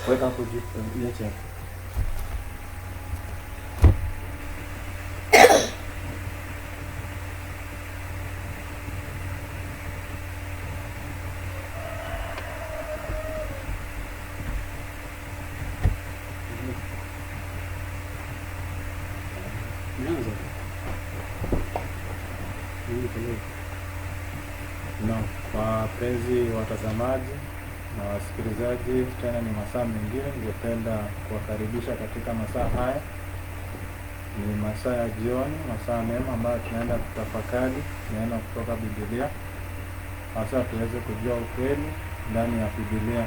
Weka hapo juu ile chapa. No, wapenzi watazamaji na wasikilizaji, tena ni masaa mengine. Ningependa kuwakaribisha katika masaa haya. Ni masaa ya jioni, masaa mema ambayo tunaenda kutafakari neno kutoka Biblia, hasa tuweze kujua ukweli ndani ya Biblia.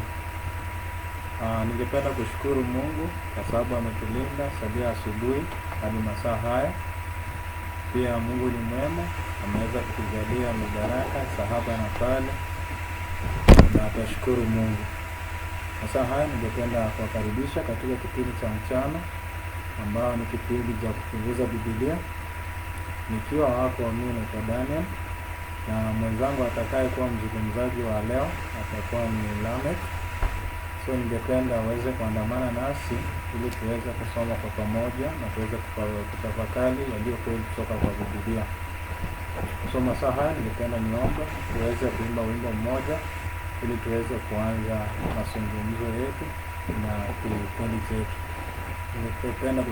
Ningependa kushukuru Mungu kwa sababu ametulinda sabia asubuhi hadi masaa haya. Pia Mungu ni mwema, ameweza kutujalia mibaraka sahaba na pale, na tashukuru Mungu. Sasa haya ningependa kuwakaribisha katika kipindi cha mchana ambao ni kipindi cha kuchunguza Biblia. Nikiwa wako mimi na Daniel, na mwenzangu atakaye kuwa mzungumzaji wa leo atakuwa ni Lamek. So ningependa aweze kuandamana nasi ili tuweze kusoma kwa pamoja na tuweze kutafakari yaliyokuwa kutoka kwa Biblia. So masaa haya ningependa niombe tuweze kuimba wimbo mmoja ili tuweze kuanza mazungumzo yetu na kipindi chetu. Ningependa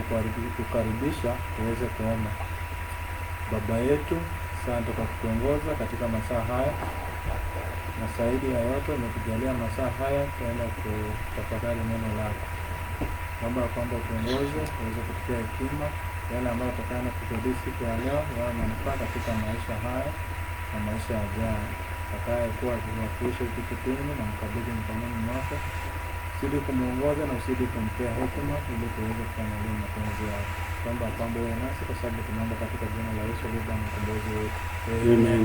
kukaribisha tuweze kuomba. Baba yetu, asante kwa kutuongoza katika masaa haya, na zaidi ya yote umekujalia masaa haya tuenda kutafakari neno lako. Naomba kwamba tuongoze, tuweze kutupa hekima, yale ambayo tutakana kutudia siku ya leo yawe manufaa katika maisha haya na maisha yajayo. Atakaye kuwa akiwakilisha hiki kipindi na mkabidhi mkononi mwako, usidi kumuongoza na usidi kumpea hekima ili tuweze kufanya leo mapenzi yako. Kwamba kwamba wewe nasi, kwa sababu tunaomba katika jina la Yesu aliye Bwana mkombozi wetu. Amen.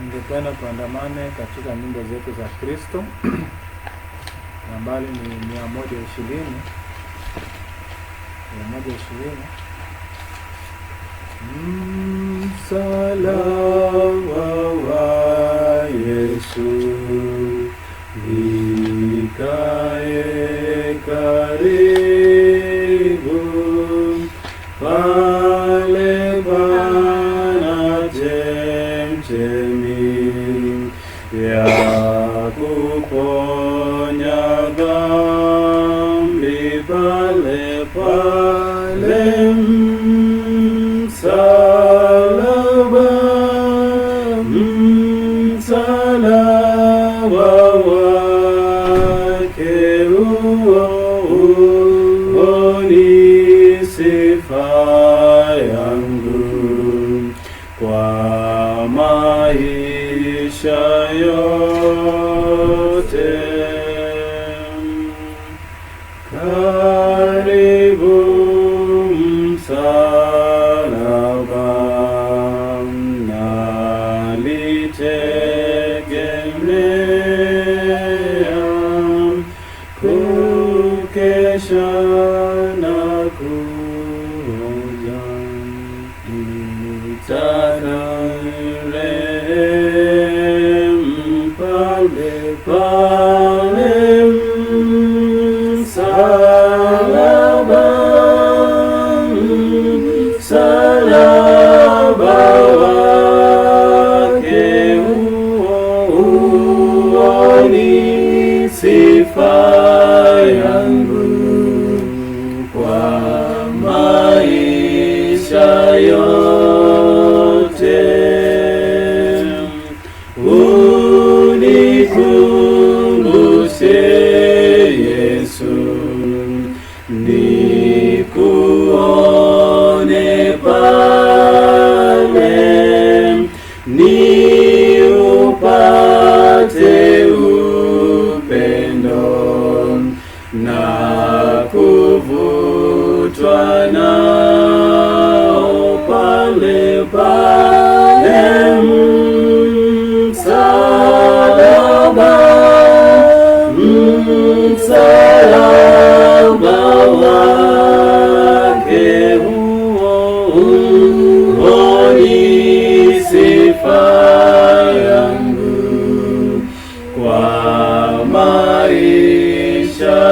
Ningependa tuandamane katika nyimbo zetu za Kristo. Nambari ni 120. Msalaba wa Yesu, nikae karibu pale pana chemchemi ya kuponya dhambi, pale msalaba wake ni sifa yangu kwa maisha yote. Karibu msalaba, nalitegemea kukesha na kuja, nitarehemu pale msalaba wake ni sifa yangu kwa maisha yote. Unikumbushe Yesu, nikuone pale, niupate upendo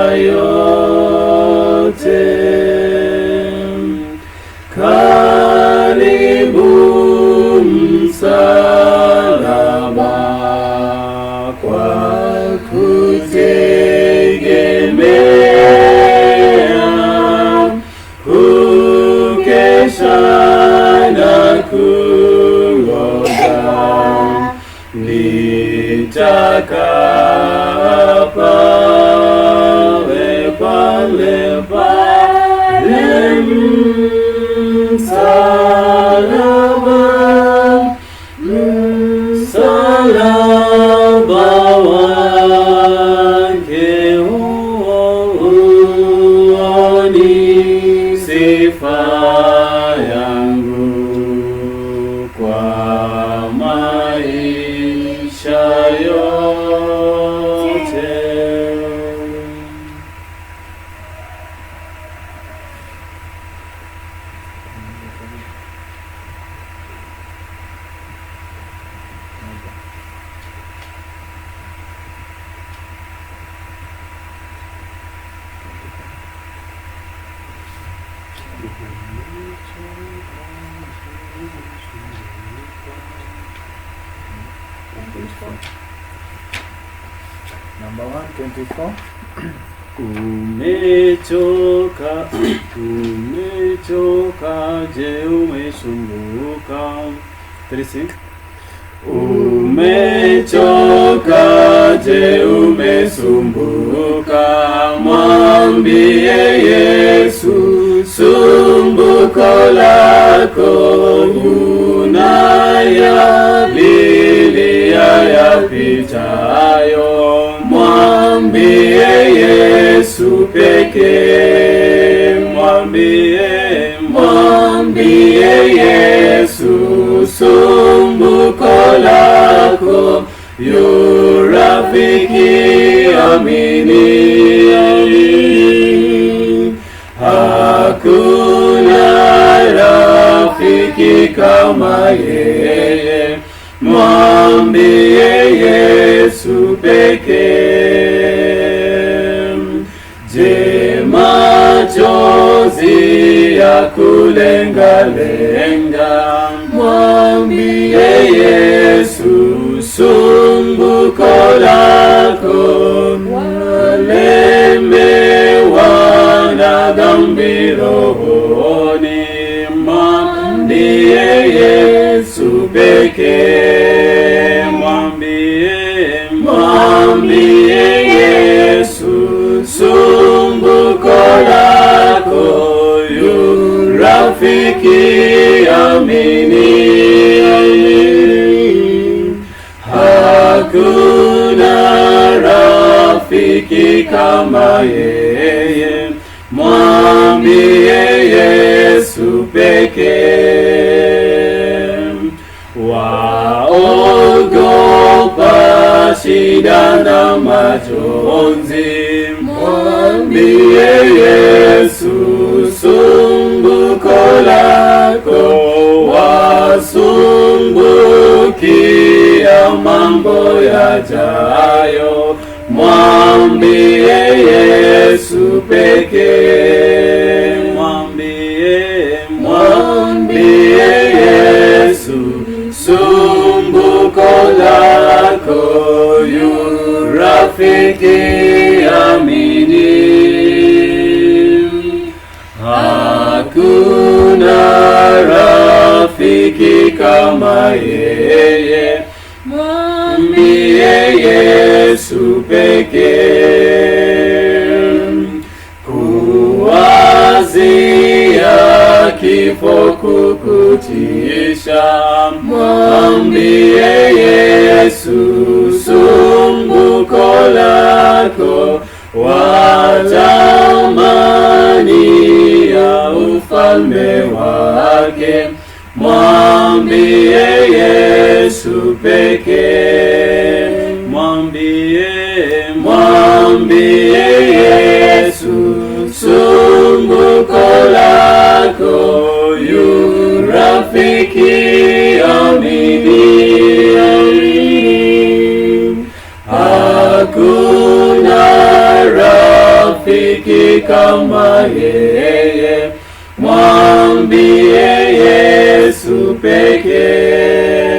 yote. Karibu msalaba kwa kutegemea, kukesha na kungoja, nitakaa pale pale pale msalaba wake huo ni sifa yangu kwa maisha yote. Number 124. Umechoka, umechoka, je umesumbuka? 36. Umechoka, je umesumbuka? Mwambie Yesu sumbuko lako, unayalilia yapitayo. Mwambie Yesu pekee, mwambie Yesu sumbuko lako, yu rafiki amini. Hakuna rafiki kama yeye, mwambie Yesu pekee. Je, machozi ya kulengalenga, mwambie Yesu sumbuko lako. Walemewa na dhambi rohoni, mwambie Yesu pekee. Mwambie Yesu sumbuko lako, yu rafiki amini. Hakuna rafiki kama yeye, mwambie Yesu pekee. Waogopa shida na majonzi, mwambie Yesu sumbuko lako. Wasumbukia mambo yajayo, mwambie Yesu pekee. Mwambie Yesu sumbuko lako, yu rafiki amini. Hakuna rafiki kama yeye, mwambie Yesu pekee. Kuwazia kifo kukutisha, mwambie Yesu sumbuko lako. Watamani ya ufalme wake, mwambie Yesu pekee. Mwambie Yesu sumbuko lako, yu rafiki amini. Hakuna rafiki kama yeye, mwambie Yesu pekee.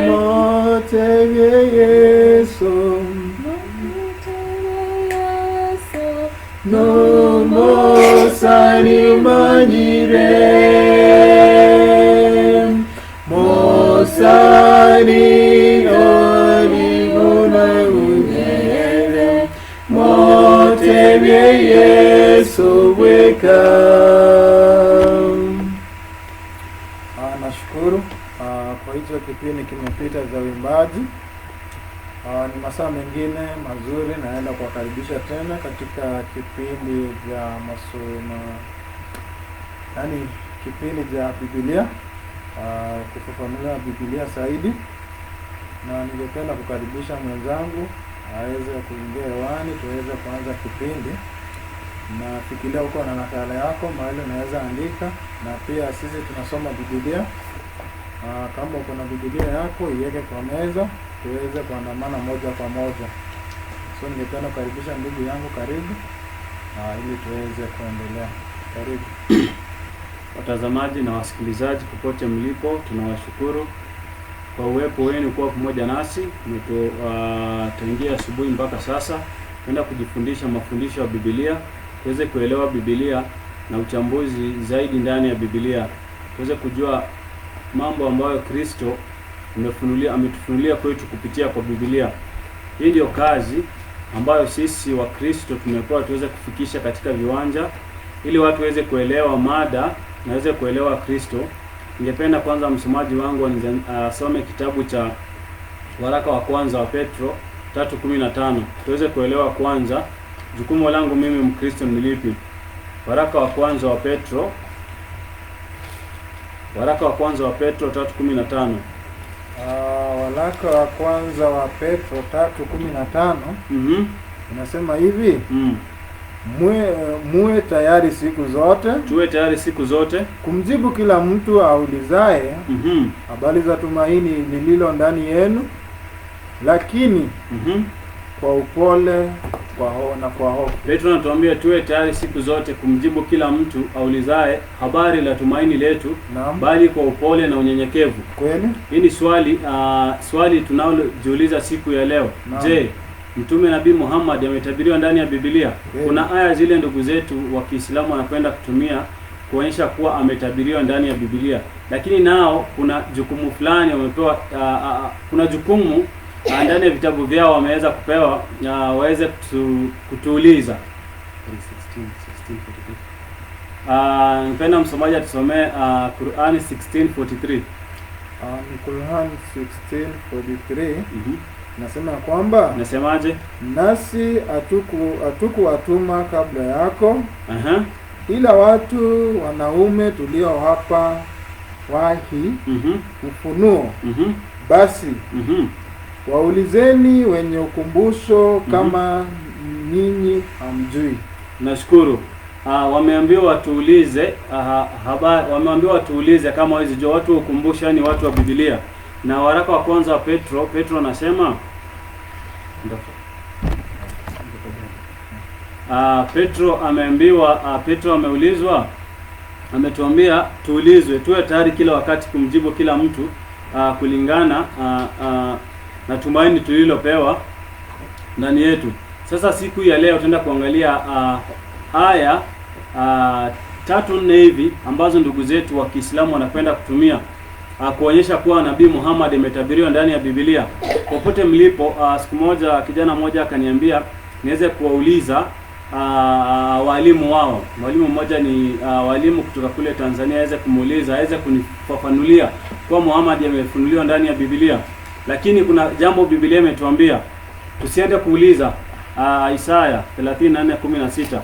Motege Yesu, no mosani manyire, mosani oliguna unyere, motege Yesu weka. Nashukuru kwa hicho kipindi kimepita za uimbaji. Ni masaa mengine mazuri, naenda kuwakaribisha tena katika kipindi vya masomo, yani kipindi cha Biblia, kufafanua Biblia zaidi, na ningependa kukaribisha mwenzangu aweze kuingia hewani tuweze kuanza kipindi. Na fikiria huko na nakala yako mahali unaweza andika, na pia sisi tunasoma Biblia. Kama uko na Biblia yako iweke kwa meza tuweze kuandamana moja kwa moja. So ningependa kukaribisha ndugu yangu, karibu ili tuweze kuendelea. Karibu. Watazamaji na wasikilizaji popote mlipo, tunawashukuru kwa uwepo wenu kuwa pamoja nasi. Tangia asubuhi mpaka sasa kwenda kujifundisha mafundisho ya Biblia, tuweze kuelewa Biblia na uchambuzi zaidi ndani ya Biblia, tuweze kujua mambo ambayo Kristo ametufunulia kwetu kupitia kwa Biblia. Hii ndio kazi ambayo sisi wa Kristo tumepewa tuweze kufikisha katika viwanja, ili watu waweze kuelewa mada na waweze kuelewa Kristo. Ningependa kwanza msomaji wangu asome kitabu cha waraka wa kwanza wa Petro 3:15 tuweze kuelewa kwanza jukumu langu mimi Mkristo ni lipi. Waraka wa kwanza wa Petro 3:15. Waraka wa kwanza wa Petro 3:15 inasema hivi, muwe tayari siku zote, tuwe tayari siku zote kumjibu kila mtu aulizaye habari za tumaini lililo ndani yenu, lakini kwa upole kwa hofu. Petro anatuambia tuwe tayari siku zote kumjibu kila mtu aulizaye habari la tumaini letu, bali kwa upole na unyenyekevu. Kweli? Hii ni swali tunalojiuliza siku ya leo. Je, Mtume Nabii Muhammad ametabiriwa ndani ya Biblia? Kuna aya zile ndugu zetu wa Kiislamu wanakwenda kutumia kuonyesha kuwa ametabiriwa ndani ya Biblia, lakini nao kuna jukumu fulani wamepewa, kuna jukumu ndani ya vitabu vyao wameweza kupewa waweze kutuuliza. Napenda msomaji atusomee Qur'an 16:43. Qur'an 16:43 nasema kwamba, nasemaje? Nasi hatukuwatuma kabla yako ila watu wanaume tuliowapa wahi ufunuo. Basi waulizeni wenye ukumbusho kama ninyi hamjui. Nashukuru. Wameambiwa watuulize wameambiwa watuulize kama wazijua, watu ukumbusho, yani watu wa Biblia. Na waraka wa kwanza wa Petro anasema Petro ameulizwa, ametuambia tuulizwe, tuwe tayari kila wakati kumjibu kila mtu kulingana na tumaini tulilopewa ndani yetu. Sasa siku ya leo tutaenda kuangalia aya 3-4 hivi ambazo ndugu zetu wa Kiislamu wanapenda kutumia kuonyesha kuwa Nabii Muhammad ametabiriwa ndani ya Biblia. Popote mlipo, siku moja kijana mmoja akaniambia niweze kuwauliza walimu wao. Mwalimu mmoja ni walimu kutoka kule Tanzania, aweze kumuuliza, aweze kunifafanulia kwa Muhammad amefunuliwa ndani ya Biblia. Lakini kuna jambo Biblia imetuambia tusiende kuuliza. Isaya 34:16.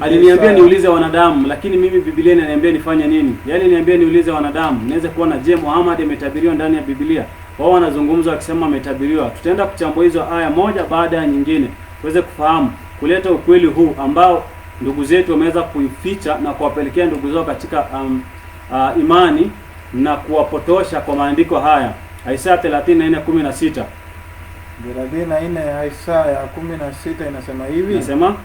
Aliniambia niulize wanadamu, lakini mimi Biblia inaniambia nifanye nini? Yaani niambia niulize wanadamu. Niweze kuona je, Muhammad ametabiriwa ndani ya Biblia? Wao wanazungumza wakisema ametabiriwa. Tutaenda kuchambua hizo aya moja baada ya nyingine, tuweze kufahamu, kuleta ukweli huu ambao ndugu zetu wameweza kuificha na kuwapelekea ndugu zao katika imani na kuwapotosha kwa maandiko haya. Isaya 34:16. 34 Isaya 16 inasema hivi. Nasema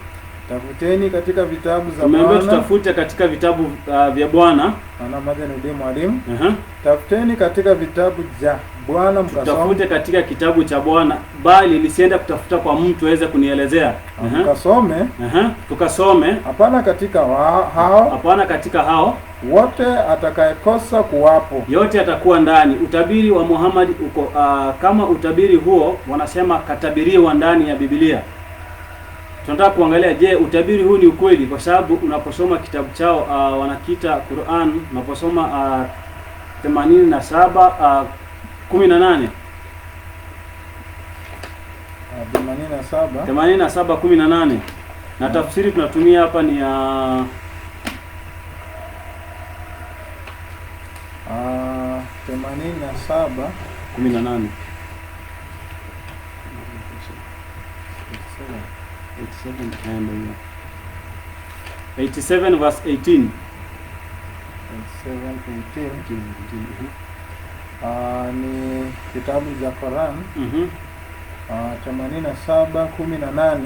Tafuteni katika vitabu za Tumeambiwa Bwana. tutafute katika vitabu vya Bwana. Ana maana ni mwalimu. Aha. Tafuteni katika vitabu za Bwana mkasome. Tutafute katika kitabu cha Bwana, bali nisienda kutafuta kwa mtu aweze kunielezea. Mkasome. Aha. Tukasome. Hapana katika hao. Hapana katika hao. Wote atakayekosa kuwapo. Yote atakuwa ndani. Utabiri wa Muhammad uko kama utabiri huo wanasema katabiriwa ndani ya Biblia. Tunataka kuangalia, je, utabiri huu ni ukweli? Kwa sababu unaposoma kitabu chao wanakiita Qur'an, unaposoma 87 18 87:18 na tafsiri tunatumia hapa ni 87:18 87 verse 18. 87:18 ni kitabu cha Qur'an. 87:18.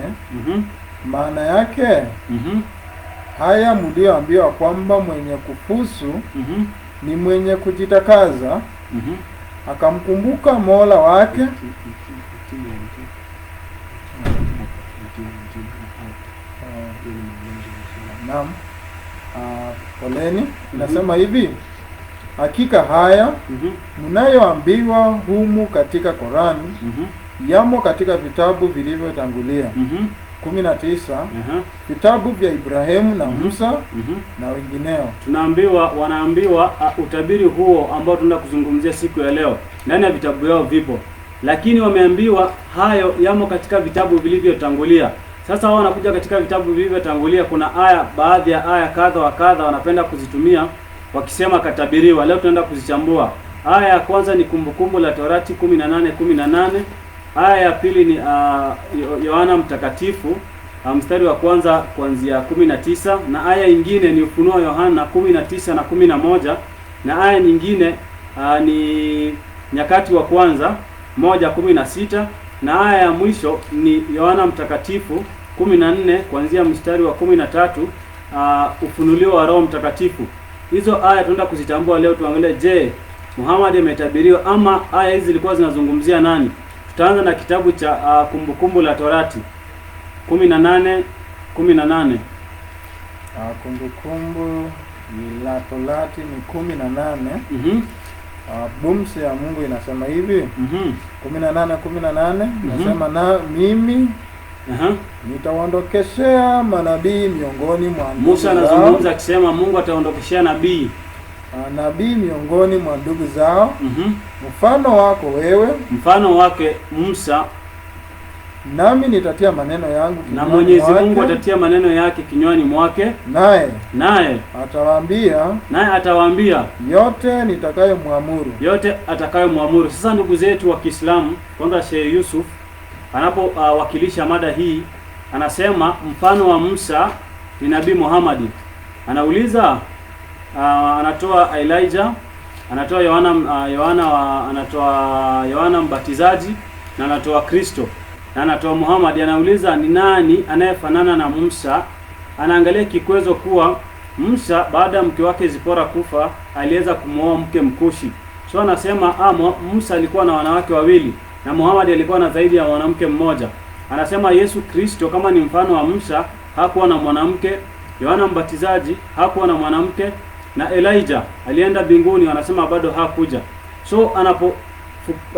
Maana yake haya mlioambiwa kwamba mwenye kufusu ni mwenye kujitakaza akamkumbuka Mola wake. Naam. Poleni. Inasema hivi, hakika haya mnayoambiwa humu katika Qur'ani yamo katika vitabu vilivyotangulia. 19 vitabu vya Ibrahimu na Musa na wengineo. Wanaambiwa utabiri huo ambao tunaenda kuzungumzia siku ya leo ndani ya vitabu vyao vipo, lakini wameambiwa hayo yamo katika vitabu vilivyotangulia. Sasa wao wanakuja katika vitabu vilivyotangulia, kuna baadhi ya aya kadha wa kadha wanapenda kuzitumia wakisema katabiriwa. Leo tunaenda kuzichambua. Aya ya kwanza ni Kumbukumbu la Torati 18:18. Aya ya pili ni Yohana Mtakatifu mstari wa kwanza kuanzia 19, na aya nyingine ni Ufunuo Yohana 19 na 11, na aya nyingine ni Nyakati wa kwanza 1:16, na aya ya mwisho ni Yohana Mtakatifu 14 kuanzia mstari wa 13, ufunuliwa wa Roho Mtakatifu. Hizo aya tunaenda kuzitambua leo. Tuangalie, je, Muhammad ametabiriwa ama aya hizi zilikuwa zinazungumzia nani? Tutaanza na kitabu cha Kumbukumbu la Torati 18:18. Kumbukumbu la Torati ni 18. Bumsi ya Mungu inasema hivi. 18:18 inasema na mimi nitawaondokeshea manabii miongoni mwa ndugu. Musa anazungumza akisema Mungu ataondokeshea nabii miongoni mwa ndugu zao. Mfano wako wewe, mfano wake Musa, nami nitatia maneno yangu na Mwenyezi Mungu atatia maneno yake kinywani mwake, naye atawaambia yote atakayomwamuru. Sasa ndugu zetu wa Kiislamu, kwanza Sheikh Yusuf anapowakilisha mada hii anasema mfano wa Musa ni Nabii Muhammad. Anauliza anatoa Elijah, anatoa Yohana Mbatizaji, na anatoa Kristo, na anatoa Muhammad. Anauliza ni nani anayefanana na Musa? Anaangalia kikwezo kuwa Musa baada ya mke wake Zipora kufa aliweza kumwoa mke Mkushi. So anasema Musa alikuwa na wanawake wawili na Muhammad alikuwa na zaidi ya mwanamke mmoja. Anasema Yesu Kristo kama ni mfano wa Musa hakuwa na mwanamke, Yohana Mbatizaji hakuwa na mwanamke, na Elijah alienda mbinguni, wanasema bado hakuja. So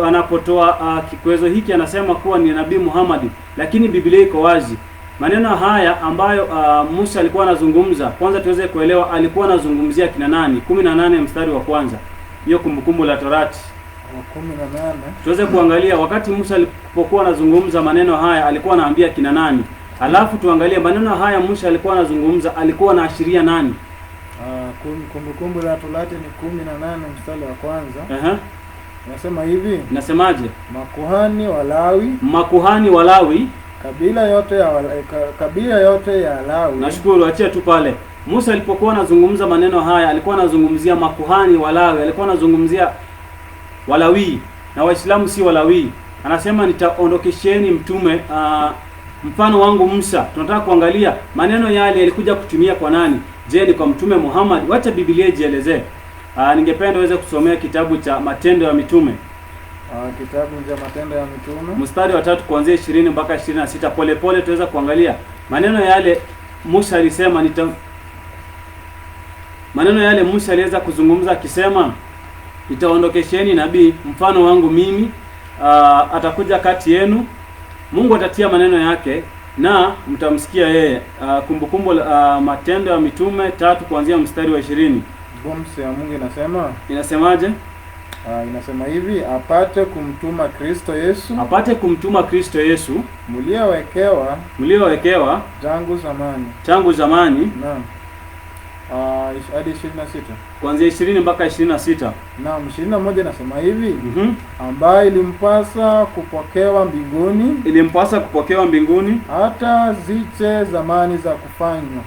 anapotoa kikwezo hiki anasema kuwa ni Nabii Muhammad, lakini Biblia iko wazi. Maneno haya ambayo Musa alikuwa anazungumza, kwanza tuweze kuelewa alikuwa anazungumzia kina nani. 18 mstari wa kwanza, hiyo Kumbukumbu la Torati 18. Tuweze kuangalia wakati Musa alipokuwa anazungumza maneno haya alikuwa anaambia kina nani. Alafu tuangalie maneno haya Musa alikuwa anazungumza alikuwa anaashiria nani. Kumbukumbu la Torati ni 18 mstari wa kwanza. Nasema hivi. Nasemaje? Makuhani Walawi, kabila yote ya Lawi. Nashukuru, achia tu pale. Musa alipokuwa anazungumza maneno haya alikuwa anazungumzia makuhani Walawi, alikuwa anazungumzia Walawi, na Waislamu si Walawi. Anasema nitaondokesheni mtume mfano wangu Musa. Tunataka kuangalia maneno yale yalikuja kutumia kwa nani? Je, ni kwa Mtume Muhammad? Wacha Biblia ijielezee. Ningependa uweze kusomea kitabu cha Matendo ya Mitume. Kitabu cha Matendo ya Mitume, mstari wa 3 kuanzia 20 mpaka 26. Pole pole tuweza kuangalia maneno yale Musa alisema maneno yale Musa aliweza kuzungumza akisema, nitaondokesheni nabii mfano wangu mimi, atakuja kati yenu. Mungu atatia maneno yake na mtamsikia yeye. Kumbukumbu Matendo ya Mitume 3 kuanzia mstari wa 20. Bomsi ya Mungu Inasemaje? Inasema hivi, apate kumtuma Kristo Yesu. Apate kumtuma Kristo Yesu. Mliowekewa tangu zamani. Naam. Hadi 26. Kuanzia 20 mpaka 26. Naam, 21 nasema hivi, ambaye ilimpasa kupokewa mbinguni hata ziche zamani za kufanywa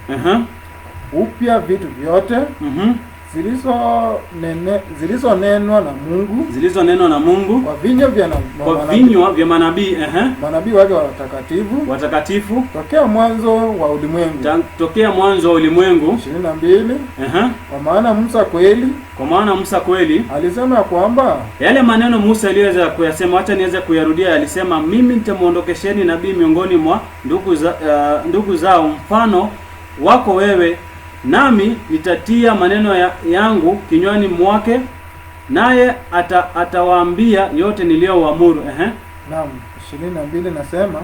upya vitu vyote zilizonenwa na Mungu kwa vinywa vya manabii wake watakatifu tokea mwanzo wa ulimwengu. 22. Kwa maana Musa kweli alisema kwamba yale maneno Musa aliweza kuyasema, acha niweze kuyarudia. Alisema, mimi nitamuondokesheni nabii miongoni mwa ndugu zao mfano wako wewe, nami nitatia maneno yangu kinywani mwake, naye atawaambia yote niliyowaamuru. Naam, 22 nasema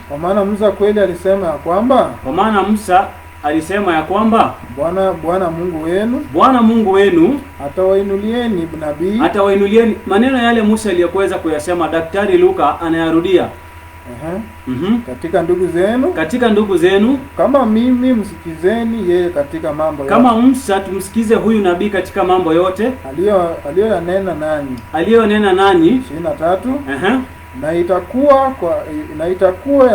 kwa maana Musa kweli alisema ya kwamba Bwana Mungu wenu atawainulieni. Maneno yale Musa aliyoweza kuyasema, Daktari Luka anayarudia. Katika ndugu zenu kama mimi msikizeni yeye katika mambo yote. Kama Musa tumsikize huyu nabii katika mambo yote aliyonena nanyi. 23. Na itakuwa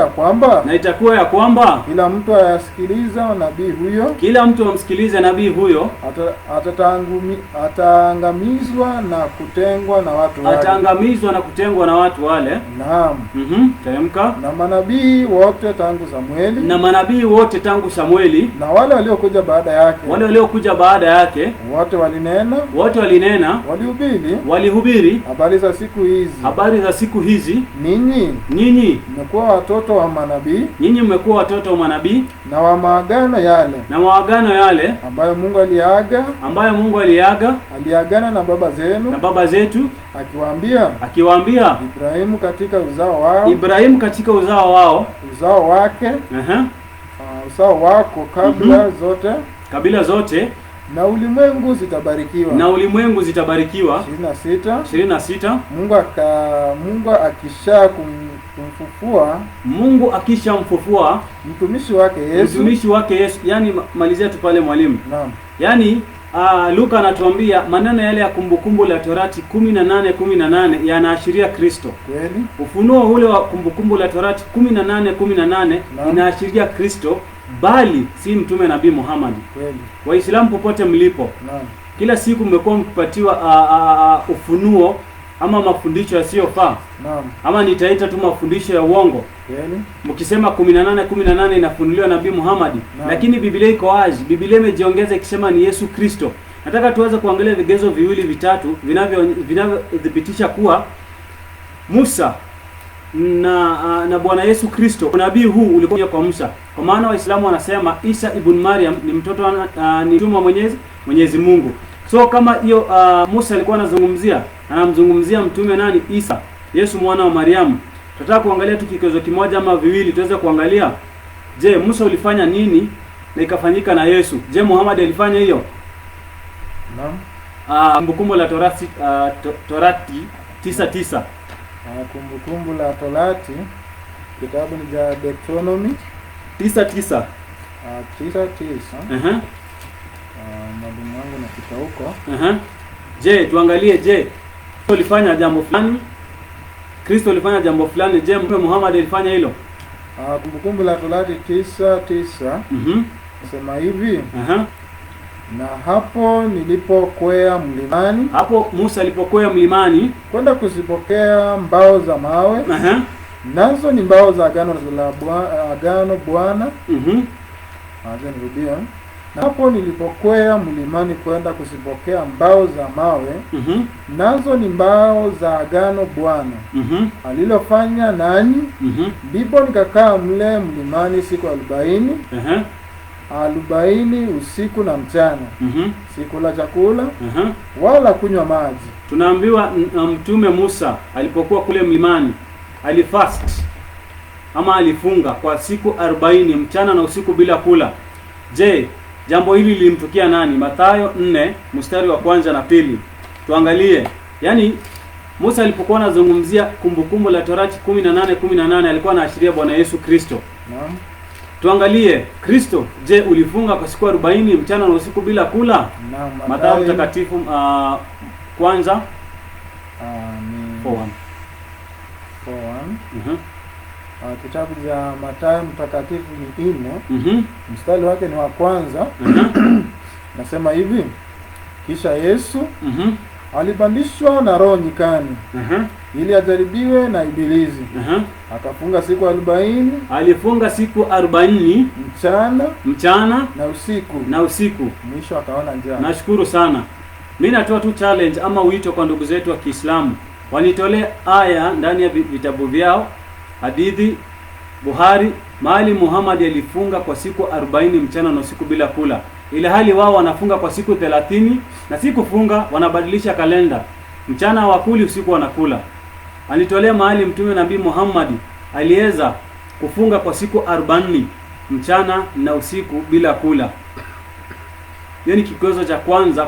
ya kwamba kila mtu ayasikiliza nabii huyo ataangamizwa na kutengwa na watu wale. Naam. Teremka. Na manabii wote tangu Samueli na wale waliokuja baada yake wote walinena walihubiri habari za siku hizi. Ninyi mmekuwa watoto wa manabii na wa maagano yale ambayo Mungu aliagana na baba zetu akiwaambia Ibrahimu katika uzao wako kabila zote na ulimwengu zitabarikiwa. 26. Mungu akishamfufua mtumishi wake Yesu. Yani malizia tu pale mwalimu. Naam. Yani Luka anatuambia maneno yale ya Kumbukumbu la Torati 18:18 yanaashiria Kristo. Kweli. Ufunuo ule wa Kumbukumbu la Torati 18:18 inaashiria Kristo, bali si mtume nabii Muhammad. Kweli. Waislamu popote mlipo, kila siku mmekuwa mkipatiwa ufunuo ama mafundisho yasiyofaa. Ama nitaita tu mafundisho ya uongo. Kweli. Mkisema 18:18 inafunuliwa nabii Muhammad, lakini Biblia iko wazi. Biblia imejiongeza ikisema ni Yesu Kristo. Nataka tuweze kuangalia vigezo viwili vitatu vinavyothibitisha kuwa Musa na Bwana Yesu Kristo, nabii huu ulikuja kwa Musa. Kwa maana Waislamu wanasema Isa ibn Maryam ni mtoto ni mtumwa Mwenyezi Mungu. So kama hiyo Musa alikuwa anamzungumzia mtume nani? Isa, Yesu mwana wa Mariamu. Tunataka kuangalia tu kigezo kimoja ama viwili tuweze kuangalia. Je, Musa ulifanya nini na ikafanyika na Yesu? Je, Muhammad alifanya hiyo? Naam. Kumbukumbu la Torati 9:9. Kumbukumbu la Torati kitabu ni cha Deuteronomy 9:9. 9:9. Mwalimu wangu napita huko. Je, tuangalie, je, ulifanya jambo fulani? Kristo alifanya jambo fulani. Je, Mtume Muhammad alifanya hilo? Kumbukumbu la Torati 9:9. Nasema hivi. Na hapo nilipokwea mlimani. Hapo Musa alipokwea mlimani kwenda kuzipokea mbao za mawe. nazo ni mbao za agano Bwana. Acha nirudia. Na hapo nilipokwea mlimani kwenda kuzipokea mbao za mawe, nazo ni mbao za agano Bwana alilofanya nanyi. Ndipo nikakaa mle mlimani siku 40 usiku na mchana. Sikula chakula wala kunywa maji. Tunaambiwa mtume Musa alipokuwa kule mlimani alifast ama alifunga kwa siku 40 mchana na usiku bila kula. Je, jambo hili lilimtukia nani? Mathayo 4 mstari wa 1 na 2. Tuangalie. Yaani Musa alipokuwa anazungumzia kumbukumbu la Torati 18:18 alikuwa anaashiria Bwana Yesu Kristo. Naam. Tuangalie Kristo, je, ulifunga kwa siku 40 mchana na usiku bila kula? Naam. Mathayo mtakatifu kwanza ni 4:1. Kitabu cha Mathayo mtakatifu ni 4. Mstari wake ni wa kwanza. Nasema hivi: kisha Yesu alipandishwa na Roho nyikani ili ajaribiwe na Ibilisi. Akafunga siku 40. Alifunga siku 40 mchana na usiku. Mwisho akaona njaa. Nashukuru sana. Mimi natoa tu challenge ama wito kwa ndugu zetu wa Kiislamu. Wanitolee aya ndani ya vitabu vyao, hadithi, Buhari, mahali Muhammad alifunga kwa siku 40 mchana na usiku bila kula. Ile hali wao wanafunga kwa siku 30 na si kufunga, wanabadilisha kalenda. Mchana hawakuli, usiku wanakula. Anitolea mahali mtume Nabii Muhammad aliweza kufunga kwa siku 40 mchana na usiku bila kula. Hiyo ni kikozo cha kwanza.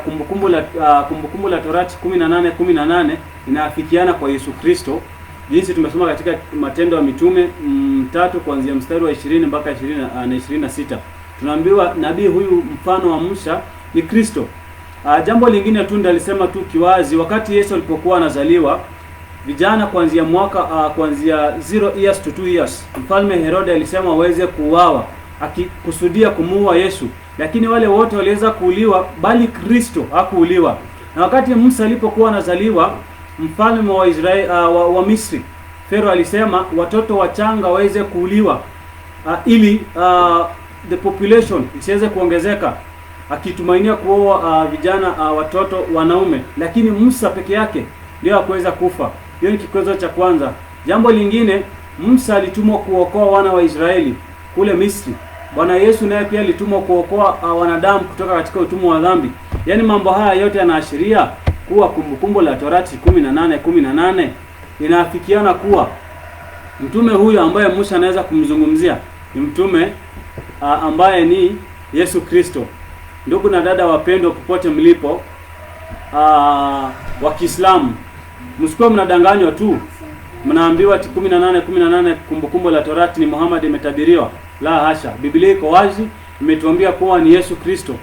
Kumbukumbu la Torati 18:18 inaafikiana kwa Yesu Kristo. Jinsi tumesoma katika Matendo ya Mitume 3 kuanzia mstari wa 20 mpaka 26. Tunaambiwa nabii huyu mfano wa Musa ni Kristo. Jambo lingine tu ndio alisema tu kiwazi, wakati Yesu alipokuwa anazaliwa, vijana kuanzia 0 years to 2 years, Mfalme Herode alisema waweze kuuawa, akikusudia kumuua Yesu. Lakini wale wote waliweza kuuliwa, bali Kristo hakuuliwa. Na wakati Musa alipokuwa anazaliwa, mfalme wa Israeli wa Misri, Farao alisema watoto wachanga waweze kuuliwa ili the population isiweze kuongezeka, akitumainia kuoa vijana watoto wanaume. Lakini Musa peke yake ndio hakuweza kufa. Hiyo ni kikwazo cha kwanza. Jambo lingine, Musa alitumwa kuokoa wana wa Israeli kule Misri. Bwana Yesu naye pia alitumwa kuokoa wanadamu kutoka katika utumwa wa dhambi. Yaani mambo haya yote yanaashiria kuwa kumbukumbu la Torati 18:18 inaafikiana kuwa mtume huyo ambaye Musa anaweza kumzungumzia ni mtume ambaye ni Yesu Kristo. Ndugu na dada wapendwa, popote mlipo wa Kiislamu, msikuwe mnadanganywa tu mnaambiwa ati 18:18 kumbukumbu la Torati ni Muhammad imetabiriwa. La hasha, Biblia iko wazi, imetuambia kuwa ni Yesu Kristo.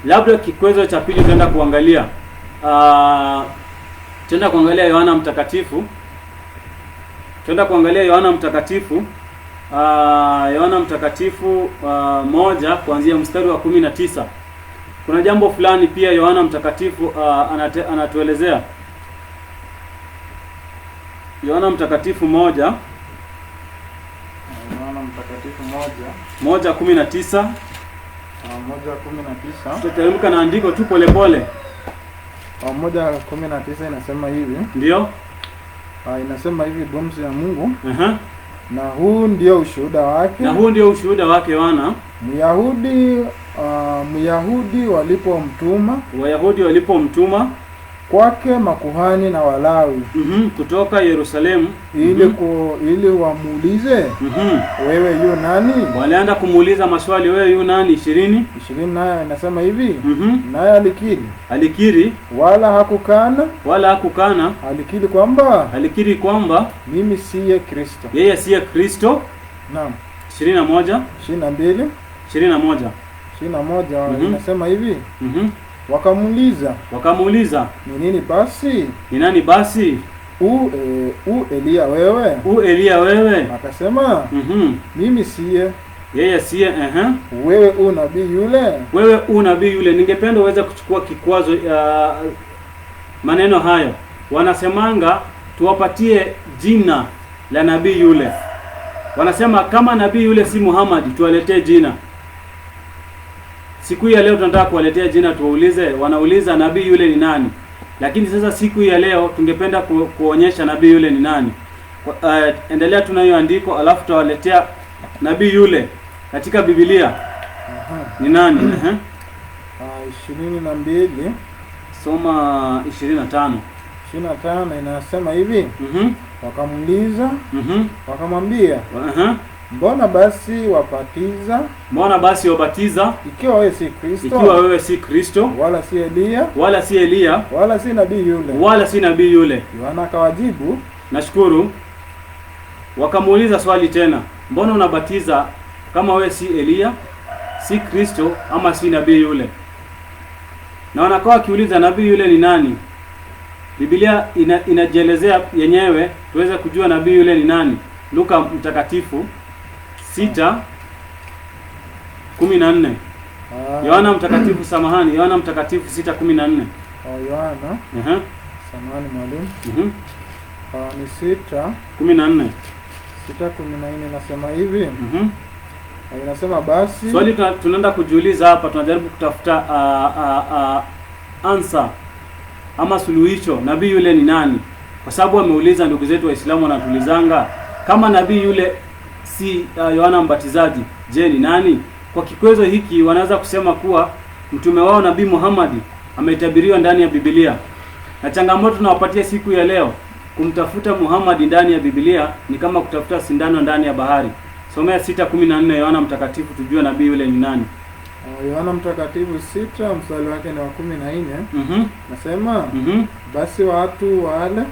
Labda kikwezo cha pili tuenda kuangalia Yohana Mtakatifu. Yohana Mtakatifu 1 kuanzia mstari wa 19. Kuna jambo fulani pia Yohana Mtakatifu anatuelezea. Yohana Mtakatifu 1 1:19. 1:19. Tutateremka na andiko tu polepole. 1:19 inasema hivi. Ndio. Inasema hivi, Bumsi ya Mungu. Na huu ndio ushuhuda wake. Yohana. Wayahudi walipomtuma kwake makuhani na Walawi kutoka Yerusalemu ili wamuulize wewe yu nani? Walianza kumuuliza maswali, wewe yu nani? 20 naye anasema hivi. Naye alikiri wala hakukana. Alikiri kwamba mimi siye Kristo. Yeye siye Kristo. Naam. 21 inasema hivi. Wakamuuliza ni nani basi? Elia wewe? Akasema mimi siye. Yeye siye. Wewe nabii yule. Ningependa uweze kuchukua kikwazo maneno hayo. Wanasemanga tuwapatie jina la nabii yule. Wanasema kama nabii yule si Muhammad, tuwaletee jina. Siku ya leo tunataka kuwaletea jina, tuwaulize. Wanauliza nabii yule ni nani? Lakini sasa siku ya leo tungependa kuonyesha nabii yule ni nani. Endelea tunayo andiko, alafu tutawaletea nabii yule katika Biblia ni nani. 22 soma 25 inasema hivi. Wakamuuliza, wakamwambia, mbona basi wabatiza ikiwa wewe si Kristo, wala si Elia, wala si nabii yule. Yohana akawajibu, nashukuru. Wakamuuliza swali tena, mbona unabatiza kama wewe si Elia, si Kristo, ama si nabii yule? Na wanakuwa wakiuliza nabii yule ni nani. Biblia inajielezea yenyewe tuweze kujua nabii yule ni nani. Luka mtakatifu 6:14. Yohana mtakatifu, samahani, Yohana mtakatifu 6:14. Yohana. Samahani mwalimu. Ni 6:14. 6:14 inasema hivi. Inasema basi. Swali tunaenda kujiuliza hapa, tunajaribu kutafuta answer ama suluhisho, nabii yule ni nani? Kwa sababu wameuliza, ndugu zetu Waislamu wanatulizanga, kama nabii yule si Yohana Mbatizaji, je, ni nani? Kwa kikwezo hiki wanaweza kusema kuwa mtume wao nabii Muhammad ametabiriwa ndani ya Biblia. Na changamoto tunawapatia siku ya leo, kumtafuta Muhammad ndani ya Biblia ni kama kutafuta sindano ndani ya bahari. Somea 6:14 Yohana mtakatifu tujue nabii yule ni nani. Yohana mtakatifu 6 mstari wake ni wa 14. Nasema basi watu wale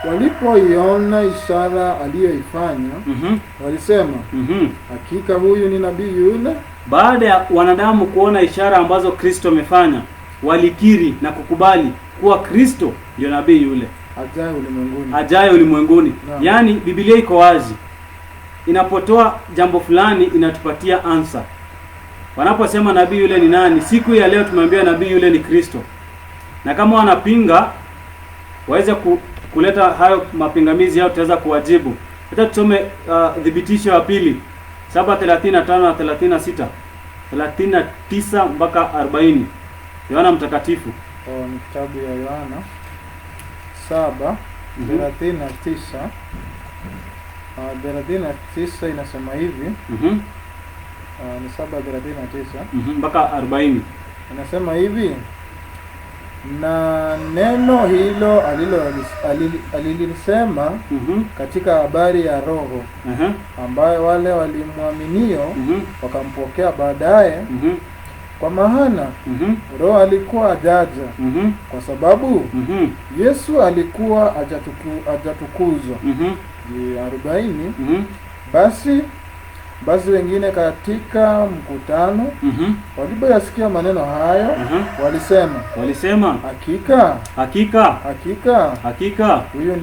walipoiona ishara aliyoifanya walisema, hakika huyu ni nabii yule. Baada ya wanadamu kuona ishara ambazo Kristo amefanya, walikiri na kukubali kuwa Kristo ndio nabii yule ajaye ulimwenguni. Yaani Biblia iko wazi, inapotoa jambo fulani inatupatia answer. Wanaposema nabii yule ni nani, siku ya leo tumeambia nabii yule ni Kristo. Na kama wanapinga waweze kuleta hayo mapingamizi yao, tutaweza kuwajibu. Hata tusome dhibitisho wa pili 7:35 na 36, 39 mpaka 40. Yohana mtakatifu. Ni kitabu ya Yohana 7:39. 39 inasema hivi. Ni 7:39 mpaka 40. Inasema hivi, na neno hilo alilisema katika habari ya Roho ambaye wale walimwaminio wakampokea baadaye, kwa maana Roho alikuwa ajaja kwa sababu Yesu alikuwa hajatukuzwa. 40. Basi wengine katika mkutano walipoyasikia maneno hayo walisema hakika huyu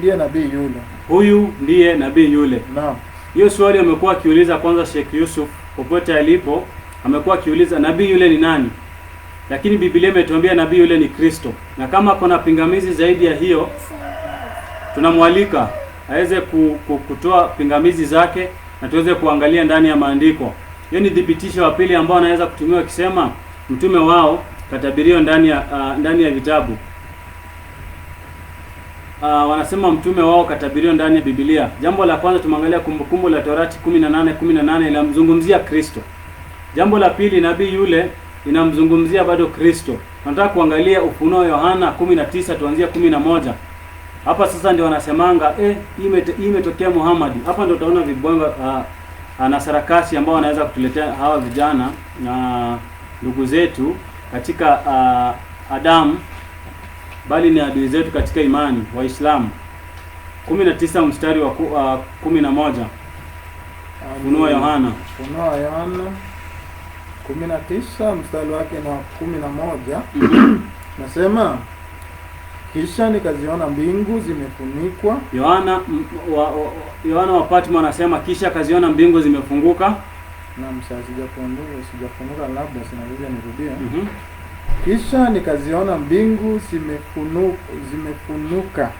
ndiye nabii yule. Naam. Hiyo swali amekuwa akiuliza kwanza Sheikh Yusuf popote alipo, amekuwa akiuliza nabii yule ni nani? Lakini Biblia imetuambia nabii yule ni Kristo. Na kama kuna pingamizi zaidi ya hiyo, tunamwalika aweze kutoa pingamizi zake na tuweze kuangalia ndani ya maandiko. Hiyo ni dhibitisho wa pili ambao anaweza kutumiwa akisema mtume wao katabiriwa ndani ya vitabu. Wanasema mtume wao katabiriwa ndani ya Biblia. Jambo la kwanza tumeangalia Kumbukumbu la Torati 18:18 inamzungumzia Kristo. Jambo la pili nabii yule inamzungumzia bado Kristo. Tunataka kuangalia Ufunuo Yohana 19 tuanzie 11. Hapa sasa ndio wanasemanga hii imetokea Muhammad. Hapa ndio utaona vibwenga na sarakasi ambao wanaweza kutuletea hawa vijana na ndugu zetu katika Adamu, bali ni adui zetu katika imani Waislamu. 19 mstari wa 11. Ufunuo Yohana 19 mstari wake ni wa 11. Nasema, kisha nikaziona mbingu zimefunikwa. Yohana wa Patmo anasema kisha kaziona mbingu zimefunguka. Na sijafunguka labda sinarudia nirudie. Kisha nikaziona mbingu zimefunuka.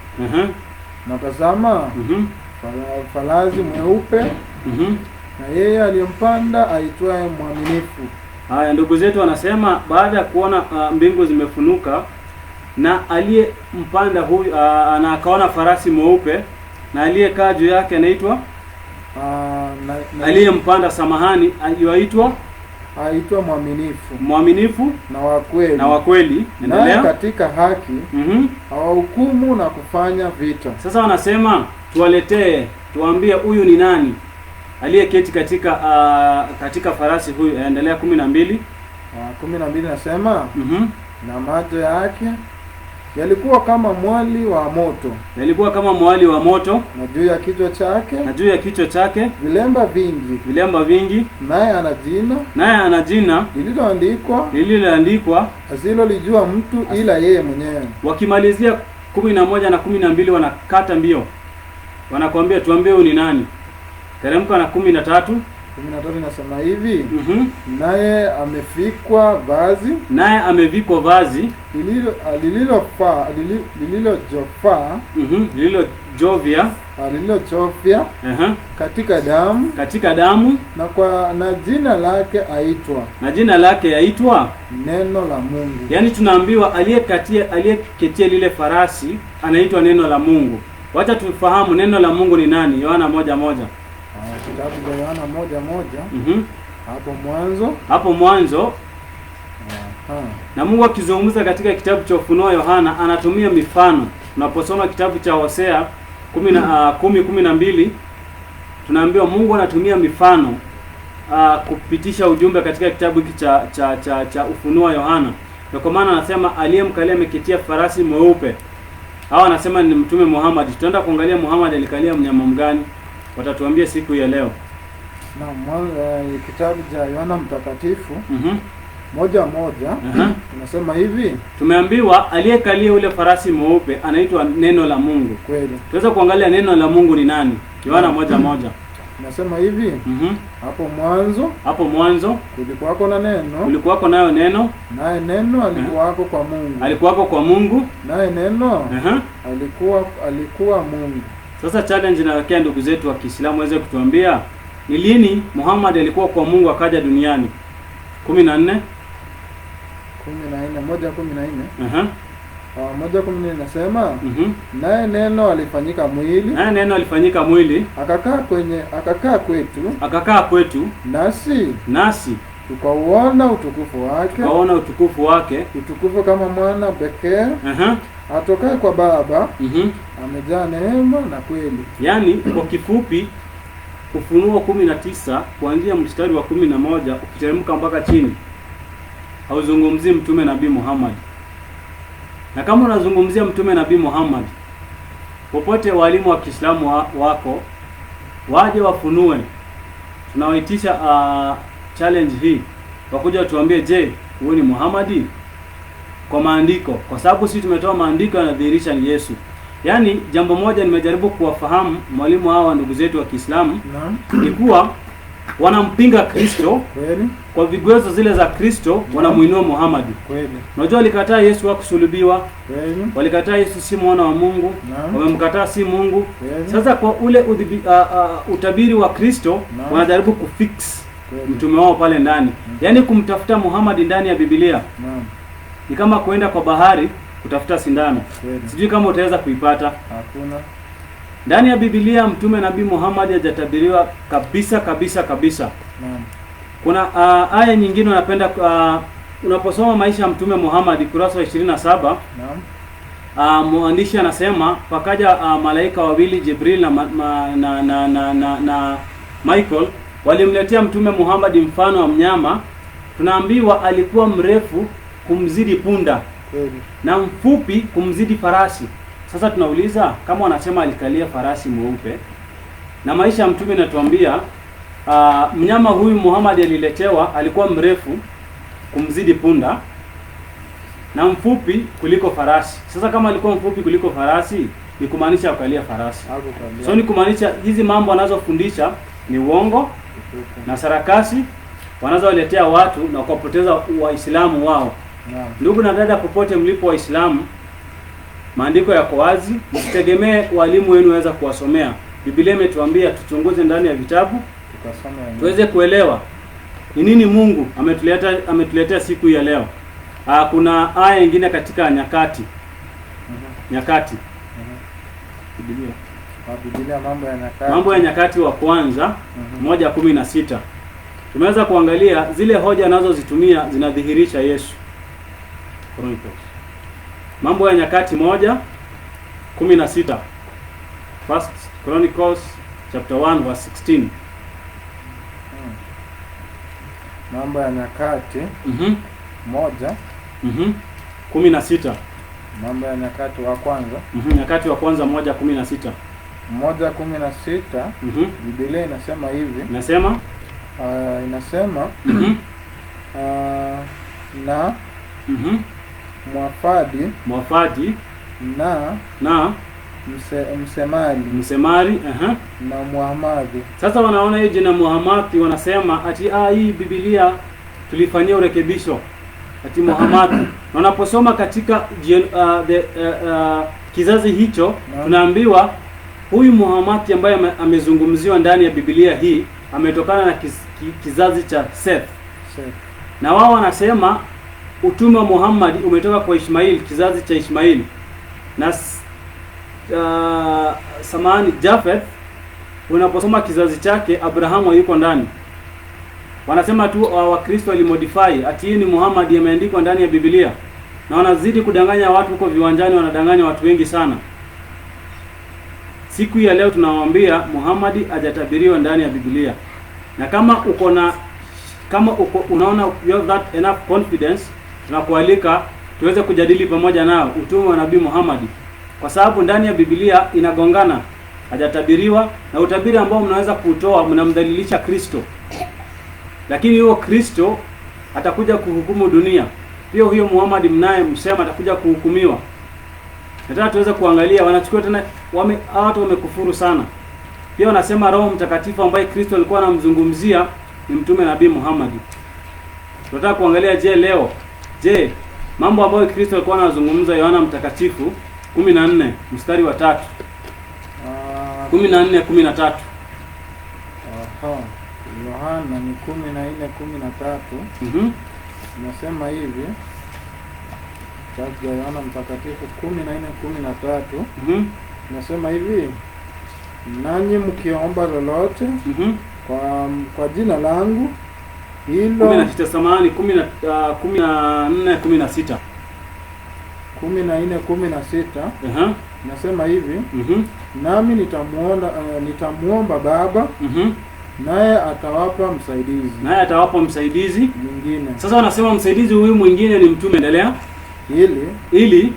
Na tazama, farasi mweupe, na yeye aliyempanda aitwaye Mwaminifu. Haya, ndugu zetu wanasema baada ya kuona mbingu zimefunuka na aliyempanda huyu na akaona farasi mweupe na aliyekaa juu yake anaitwa aliyempanda, samahani, aitwa mwaminifu na wa kweli. Endelea. Katika haki hawahukumu na kufanya vita. Sasa wanasema tuambie huyu ni nani aliyeketi katika farasi huyu. Endelea 12. 12 nasema na macho yake yalikuwa kama mwali wa moto, na juu ya kichwa chake vilemba vingi, naye ana jina lililoandikwa asilolijua mtu ila yeye mwenyewe. Wakimalizia 11 na 12 wanakata mbio, wanakuambia tuambie huyu ni nani. Teremka na 13 nasema hivi, naye amevikwa vazi lililojovya katika damu, na jina lake yaitwa Neno la Mungu. Yaani tunaambiwa aliyeketia lile farasi anaitwa Neno la Mungu. Wacha tufahamu neno la Mungu ni nani. Yohana 1:1. Kitabu cha Yohana 1:1. Hapo mwanzo. Na Mungu akizungumza katika kitabu cha Ufunuo Yohana anatumia mifano. Unaposoma kitabu cha Hosea 10:12 tunaambiwa Mungu anatumia mifano kupitisha ujumbe katika kitabu hiki cha Ufunuo Yohana. Na kwa maana anasema aliyemkalia ameketia farasi mweupe. Hawa anasema ni Mtume Muhammad. Tutaenda kuangalia Muhammad alikalia mnyama mgani. Watatuambia siku ya leo. Kitabu cha Yohana Mtakatifu 1:1 tunasema hivi, tumeambiwa aliyekalia ule farasi mweupe anaitwa Neno la Mungu. Kweli. Tuweza kuangalia Neno la Mungu ni nani. Yohana 1:1. Nasema hivi, hapo mwanzo kulikuwako na neno, kulikuwako nayo neno, naye neno alikuwako kwa Mungu. Alikuwako kwa Mungu, naye neno alikuwa Mungu. Sasa challenge nawekea ndugu zetu wa Kiislamu waweze kutuambia ni lini Muhammad alikuwa kwa Mungu akaja duniani. 14 1:14. 1:14 nasema naye neno alifanyika mwili, akakaa kwetu, nasi tukauona utukufu wake, utukufu kama mwana pekee atokaye kwa Baba, amejaa neema na kweli. Yaani kwa kifupi Ufunuo 19 kuanzia mstari wa 11 ukiteremka mpaka chini hauzungumzii mtume Nabii Muhammad. Na kama unazungumzia mtume Nabii Muhammad, popote walimu wa Kiislamu wako waje wafunue. Tunawaitisha challenge hii. Wakuja tuambie, je, huyu ni Muhammadi? Kwa maandiko, kwa sababu sisi tumetoa maandiko yanadhihirisha ni Yesu. Yaani jambo moja nimejaribu kuwafahamu mwalimu hawa ndugu zetu wa Kiislamu ni kuwa wanampinga Kristo. Kweli. Kwa vigezo zile za Kristo wanamuinua Muhammad. Kweli. Unajua walikataa Yesu kusulubiwa. Kweli. Walikataa Yesu si mwana wa Mungu. Wamemkataa si Mungu. Kweli. Sasa kwa ule utabiri wa Kristo wanajaribu kufix mtume wao pale ndani. Yaani kumtafuta Muhammad ndani ya Biblia. Ni kama kuenda kwa bahari kutafuta sindano. Sijui kama utaweza kuipata. Hakuna. Ndani ya Biblia mtume Nabii Muhammad hajatabiriwa kabisa. Kuna aya nyingine unapenda unaposoma maisha ya mtume Muhammad kurasa wa 27. Mwandishi anasema pakaja malaika wawili Jibril na Michael walimletea mtume Muhammad mfano wa mnyama. Tunaambiwa alikuwa mrefu kumzidi punda. Na mfupi kumzidi farasi. Sasa tunauliza kama wanasema alikalia farasi mweupe na maisha ya mtume natuambia mnyama huyu Muhammad aliletewa alikuwa mrefu kumzidi punda na mfupi kuliko farasi. Sasa kama alikuwa mfupi kuliko farasi ni kumaanisha akalia farasi. So ni kumaanisha hizi mambo anazofundisha ni uongo na sarakasi wanazowaletea watu na kupoteza Waislamu wao. Ndugu na dada popote mlipo Waislamu, maandiko yako wazi, msitegemee walimu wenu waweza kuwasomea. Biblia imetuambia tuchunguze ndani ya vitabu tuweze kuelewa ni nini Mungu ametuletea siku ya leo. Kuna aya nyingine katika Nyakati. Nyakati. Biblia Mambo ya Nyakati wa kwanza 1:16. Tumeweza kuangalia zile hoja anazozitumia zinadhihirisha Yesu. Mambo ya Nyakati 1:16. First Chronicles chapter 1 verse 16. Mambo ya Nyakati 1:16. Mambo ya Nyakati wa kwanza. Nyakati wa kwanza 1:16. 1:16. Biblia inasema hivi. Inasema inasema na mwafadi na msemari na Muhamadi. Sasa wanaona hiyo jina Muhamadi, wanasema ati hii Biblia tulifanyia urekebisho ati Muhamadi. Na unaposoma katika kizazi hicho tunaambiwa huyu Muhamadi ambaye amezungumziwa ndani ya Biblia hii ametokana na kizazi cha Seth. Na wao wanasema utume wa Muhammad umetoka kwa Ishmaeli, kizazi cha Ishmaeli. Na Jafeth, unaposoma kizazi chake Abrahamu yuko ndani. Wanasema tu Wakristo walimodify ati hii ni Muhammad ameandikwa ndani ya Biblia. Na wanazidi kudanganya watu huko viwanjani, wanadanganya watu wengi sana. Siku ya leo tunawaambia Muhammad hajatabiriwa ndani ya Biblia. Na kama unaona you have that enough confidence, tunakualika tuweze kujadili pamoja nao utume wa Nabii Muhammad, kwa sababu ndani ya Biblia inagongana, hajatabiriwa, na utabiri ambao mnaweza kutoa mnamdhalilisha Kristo. Lakini huyo Kristo atakuja kuhukumu dunia. Pia huyo Muhammad mnaye msema atakuja kuhukumiwa. Nataka tuweze kuangalia wanachukua tena watu wamekufuru sana. Pia wanasema Roho Mtakatifu ambaye Kristo alikuwa anamzungumzia ni mtume Nabii Muhammad. Tunataka kuangalia mambo ambayo Kristo alikuwa anazungumza Yohana Mtakatifu 14 mstari wa 3. 14:13. Yohana ni 14:13. Nasema hivi. Katika Yohana Mtakatifu 14:13. Nasema hivi, nanyi mkiomba lolote kwa jina langu hilo 14:16. 14:16. Nasema hivi, nami nitamuomba Baba, naye atawapa msaidizi mwingine. Sasa wanasema msaidizi huyu mwingine ni mtume. Endelea. Ili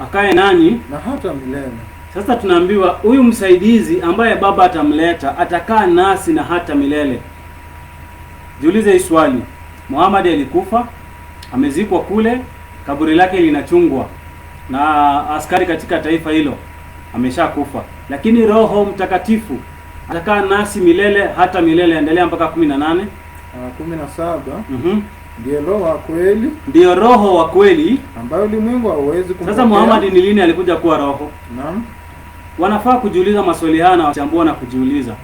akae nanyi na hata milele. Sasa tunaambiwa huyu msaidizi ambaye Baba atamleta atakaa nasi na hata milele. Jiulize hii swali. Muhammad alikufa, amezikwa kule, kaburi lake linachungwa na askari katika taifa hilo, ameshakufa. Lakini Roho Mtakatifu atakaa nasi milele hata milele. Endelea mpaka 18. 17. Ndiyo roho wa kweli ambayo ulimwengu hauwezi kumpokea. Sasa Muhammad ni lini alikuja kuwa roho? Naam. Wanafaa kujiuliza maswali haya na wachambua na kujiuliza.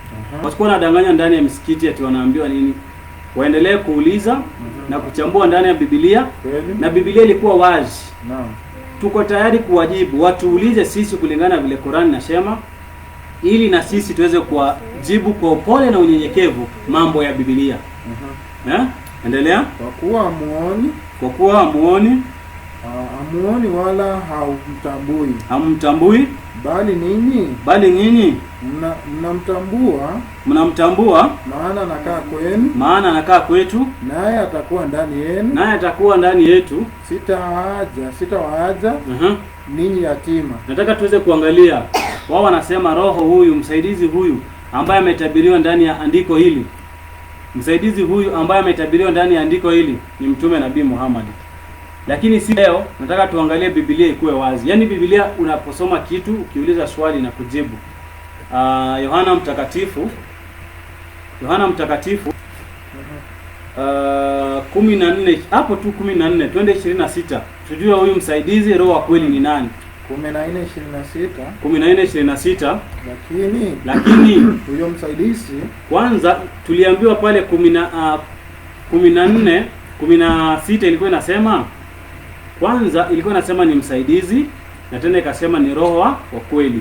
Wasikuwa wanadanganya ndani ya misikiti ati wanaambiwa nini. Waendelee kuuliza na kuchambua ndani ya Biblia. Na Biblia ilikuwa wazi. Naam. Tuko tayari kuwajibu. Watuulize sisi kulingana vile Qur'an inasema, ili na sisi tuweze kuwajibu kwa upole na unyenyekevu mambo ya Biblia. Endelea. Kwa kuwa hamuoni wala hamtambui, bali ninyi mnamtambua, maana anakaa kwetu, naye atakuwa ndani yetu. Sitawaacha ninyi yatima. Nataka tuweze kuangalia, wao wanasema roho huyu, msaidizi huyu ambaye ametabiriwa ndani ya andiko hili. Msaidizi huyu ambaye ametabiriwa ndani ya andiko hili ni mtume Nabii Muhammad. Lakini si leo, nataka tuangalie Biblia ikuwe wazi. Yaani Biblia unaposoma kitu, ukiuliza swali na kujibu. Yohana Mtakatifu 14 hapo tu 14, twende 26. Tujue huyu msaidizi roho wa kweli ni nani. 14:26. Lakini huyo msaidizi, kwanza tuliambiwa pale 14:16 ilikuwa inasema, kwanza ilikuwa inasema ni msaidizi, na tena ikasema ni roho wa kweli.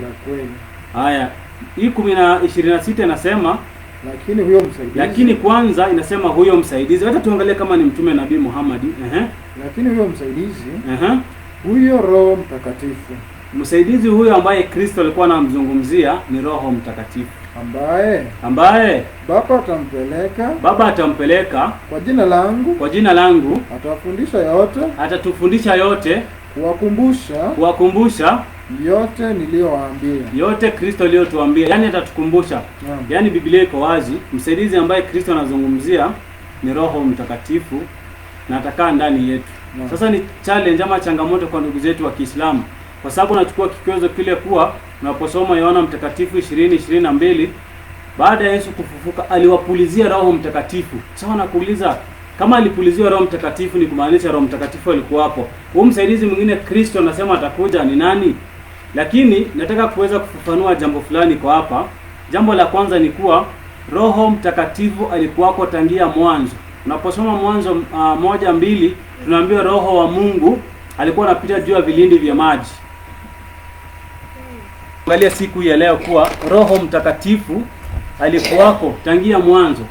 Haya, hii 26 inasema lakini huyo msaidizi, lakini kwanza inasema huyo msaidizi. Hata tuangalie kama ni mtume Nabii Muhammad. Lakini huyo msaidizi, huyo Roho Mtakatifu. Msaidizi huyo ambaye Kristo alikuwa anamzungumzia ni Roho Mtakatifu, ambaye Baba atampeleka kwa jina langu, atatufundisha yote, kuwakumbusha yote niliyowaambia. Yote Kristo aliyotuambia, yani atatukumbusha. Yani Biblia iko wazi, msaidizi ambaye Kristo anazungumzia ni Roho Mtakatifu na atakaa ndani yetu. Sasa ni challenge ama changamoto kwa ndugu zetu wa Kiislamu, kwa sababu nachukua kikwezo kile kuwa unaposoma Yohana Mtakatifu 20:22, baada ya Yesu kufufuka aliwapulizia Roho Mtakatifu. Sasa nakuuliza, kama alipuliziwa Roho Mtakatifu ni kumaanisha Roho Mtakatifu alikuwa hapo. Huyu msaidizi mwingine Kristo anasema atakuja ni nani? Lakini nataka kuweza kufafanua jambo fulani kwa hapa. Jambo la kwanza ni kuwa Roho Mtakatifu alikuwako tangia mwanzo. Unaposoma Mwanzo 1:2 tunaambiwa Roho wa Mungu alikuwa anapita juu ya vilindi vya maji. Angalia siku ya leo kuwa Roho Mtakatifu alikuwako tangia mwanzo.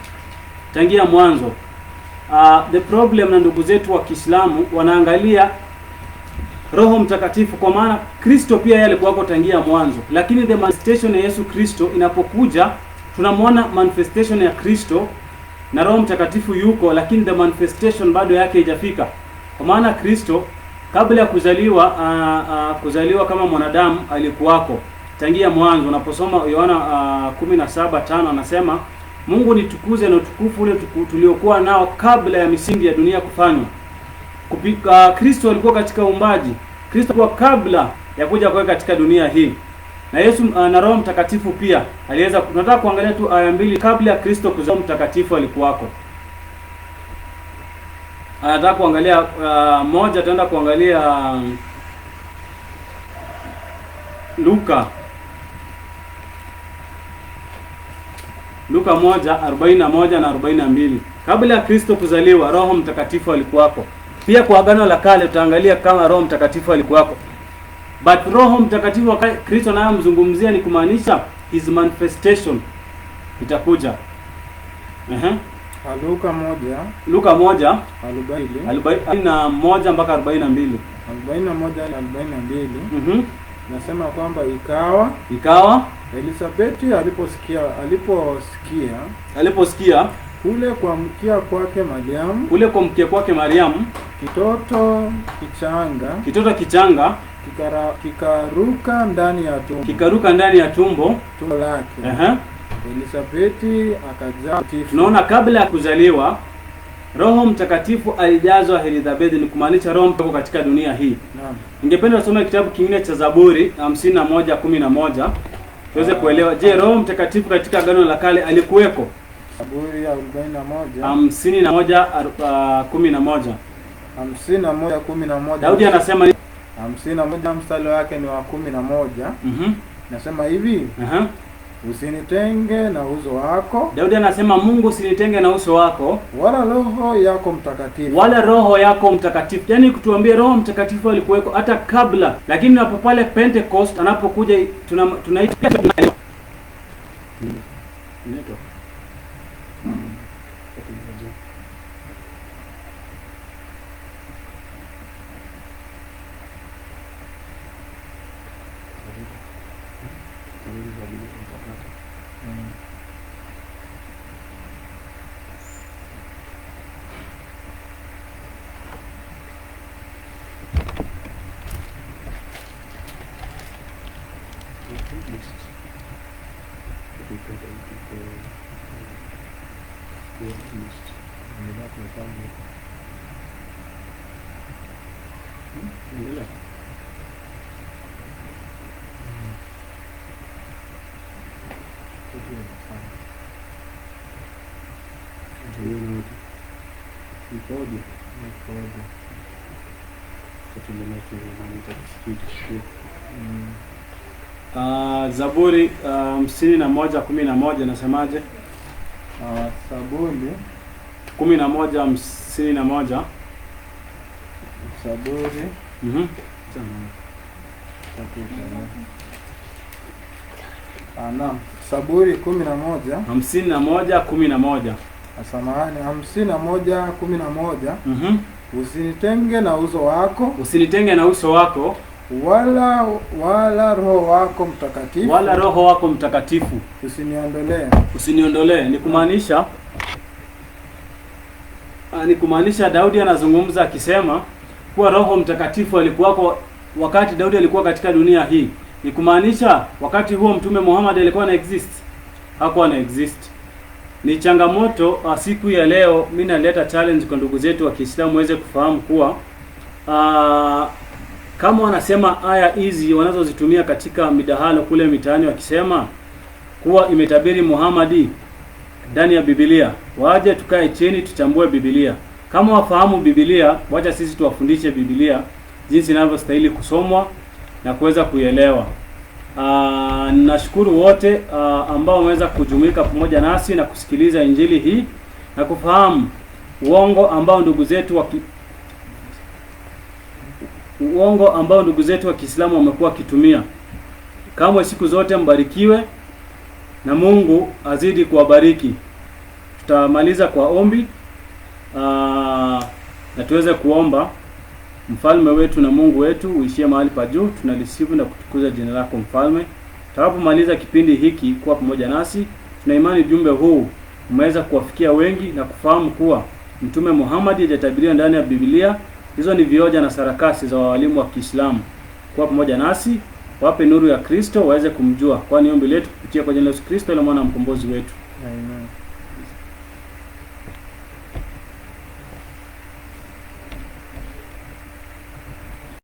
The problem na ndugu zetu wa Kiislamu wanaangalia Roho Mtakatifu kwa maana Kristo pia yeye alikuwako tangia mwanzo, lakini the manifestation ya Yesu Kristo inapokuja tunamwona manifestation ya Kristo na Roho Mtakatifu yuko, lakini the manifestation bado yake haijafika. Kwa maana Kristo kabla ya kuzaliwa kama mwanadamu alikuwako tangia mwanzo. Unaposoma Yohana 17:5 anasema Mungu nitukuze na utukufu ule tuliokuwa nao kabla ya misingi ya dunia kufanywa. Kristo alikuwa katika uumbaji. Kristo alikuwa kabla ya kuja kwa katika dunia hii. Na Yesu na Roho Mtakatifu pia aliweza. Tunataka kuangalia tu aya 2 kabla ya Kristo kuzaliwa. Mtakatifu alikuwako. Anataka kuangalia moja, tutaenda kuangalia Luka 1:41 na 42. Kabla ya Kristo kuzaliwa Roho Mtakatifu alikuwako. Pia kwa Agano la Kale tutaangalia kama Roho Mtakatifu alikuwako. But Roho Mtakatifu wa Kristo naye mzungumzia ni kumaanisha his manifestation itakuja. Luka 1:41 mpaka 42. 41 na 42. Nasema kwamba ikawa Elisabeti aliposikia kule kuamkia kwake Mariamu kitoto kichanga kikaruka ndani ya tumbo lake. Elisabeti akajaa. Tunaona kabla ya kuzaliwa Roho Mtakatifu alijazwa Elisabeti, ni kumaanisha Roho Mtakatifu katika dunia hii. Ningependa kusoma kitabu kingine cha Zaburi 51:11 tuweze kuelewa, je, Roho Mtakatifu katika Agano la Kale alikuweko? Zaburi ya 51:11. 51:11. Daudi anasema 51 mstari wake ni wa 11. Nasema hivi, usinitenge na uso wako. Daudi anasema Mungu usinitenge na uso wako, wala Roho yako Mtakatifu. Yaani kutuambia Roho Mtakatifu alikuweko hata kabla, lakini napo pale Pentecost anapokuja tunaita Zaburi 51:11 nasemaje? Zaburi 11:51. Zaburi naam, Zaburi 51:11. Samahani, 51:11. Usinitenge na uso wako, usinitenge na uso wako, wala Roho wako Mtakatifu, wala Roho wako Mtakatifu usiniondolee. Ni kumaanisha Daudi anazungumza akisema kuwa Roho Mtakatifu alikuwako wakati Daudi alikuwa katika dunia hii. Ni kumaanisha wakati huo Mtume Muhammad alikuwa na exist? Hakuwa na exist. Ni changamoto siku ya leo. Mimi naleta challenge kwa ndugu zetu wa Kiislamu waweze kufahamu kuwa kama wanasema aya hizi wanazozitumia katika midahalo kule mitaani wakisema kuwa imetabiri Muhammadi ndani ya Biblia, waje tukae chini tuchambue Biblia. Kama wafahamu Biblia, wacha sisi tuwafundishe Biblia jinsi inavyostahili kusomwa na kuweza kuielewa. Nashukuru wote ambao wameweza kujumuika pamoja nasi na kusikiliza injili hii na kufahamu uongo ambao ndugu zetu wa Kiislamu wamekuwa kitumia. Kama siku zote mbarikiwe na Mungu azidi kuwabariki. Tutamaliza kwa ombi na tuweze kuomba. Mfalme wetu na Mungu wetu uishie mahali pa juu, tunalisifu na kutukuza jina lako Mfalme. Tutakapomaliza kipindi hiki kuwa pamoja nasi, tuna imani jumbe huu umeweza kuwafikia wengi na kufahamu kuwa Mtume Muhammad hajatabiriwa ndani ya Biblia. Hizo ni vioja na sarakasi za walimu wa Kiislamu. Kuwa pamoja nasi, wape nuru ya Kristo waweze kumjua. Kwani ombi letu kupitia kwa jina la Yesu Kristo, ile mwana mkombozi wetu. Amen.